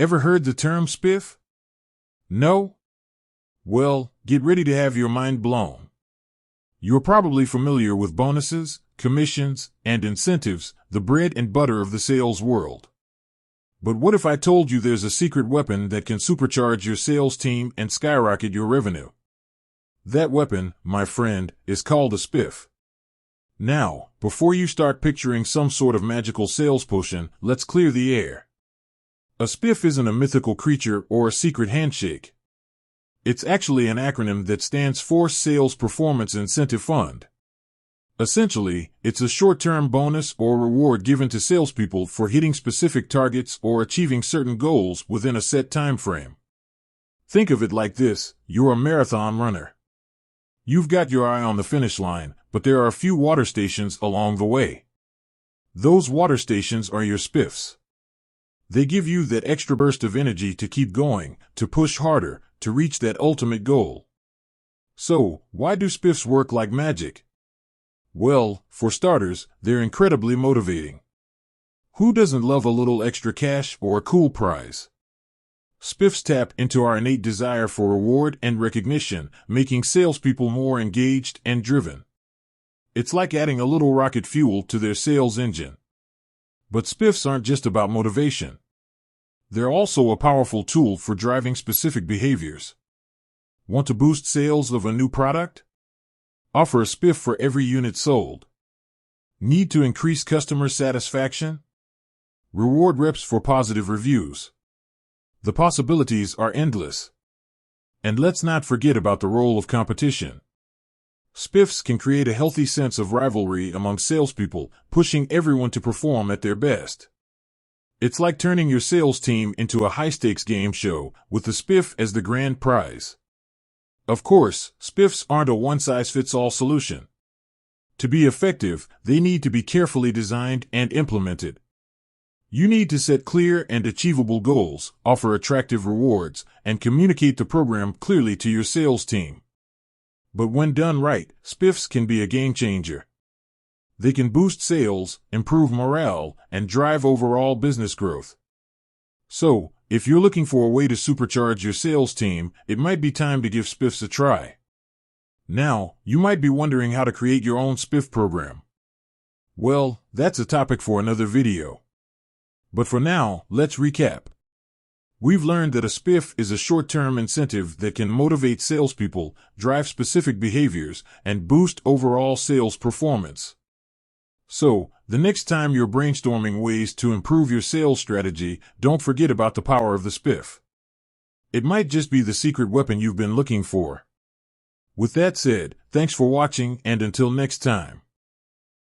Ever heard the term spiff? No? Well, get ready to have your mind blown. You're probably familiar with bonuses, commissions, and incentives, the bread and butter of the sales world. But what if I told you there's a secret weapon that can supercharge your sales team and skyrocket your revenue? That weapon, my friend, is called a spiff. Now, before you start picturing some sort of magical sales potion, let's clear the air. A spiff isn't a mythical creature or a secret handshake. It's actually an acronym that stands for Sales Performance Incentive Fund. Essentially, it's a short-term bonus or reward given to salespeople for hitting specific targets or achieving certain goals within a set time frame. Think of it like this: you're a marathon runner. You've got your eye on the finish line, but there are a few water stations along the way. Those water stations are your spiffs. They give you that extra burst of energy to keep going, to push harder, to reach that ultimate goal. So, why do spiffs work like magic? Well, for starters, they're incredibly motivating. Who doesn't love a little extra cash or a cool prize? Spiffs tap into our innate desire for reward and recognition, making salespeople more engaged and driven. It's like adding a little rocket fuel to their sales engine. But spiffs aren't just about motivation. They're also a powerful tool for driving specific behaviors. Want to boost sales of a new product? Offer a spiff for every unit sold. Need to increase customer satisfaction? Reward reps for positive reviews. The possibilities are endless. And let's not forget about the role of competition. Spiffs can create a healthy sense of rivalry among salespeople, pushing everyone to perform at their best. It's like turning your sales team into a high-stakes game show, with the spiff as the grand prize. Of course, spiffs aren't a one-size-fits-all solution. To be effective, they need to be carefully designed and implemented. You need to set clear and achievable goals, offer attractive rewards, and communicate the program clearly to your sales team. But when done right, spiffs can be a game changer. They can boost sales, improve morale, and drive overall business growth. So, if you're looking for a way to supercharge your sales team, it might be time to give spiffs a try. Now, you might be wondering how to create your own spiff program. Well, that's a topic for another video. But for now, let's recap. We've learned that a spiff is a short-term incentive that can motivate salespeople, drive specific behaviors, and boost overall sales performance. So, the next time you're brainstorming ways to improve your sales strategy, don't forget about the power of the spiff. It might just be the secret weapon you've been looking for. With that said, thanks for watching, and until next time.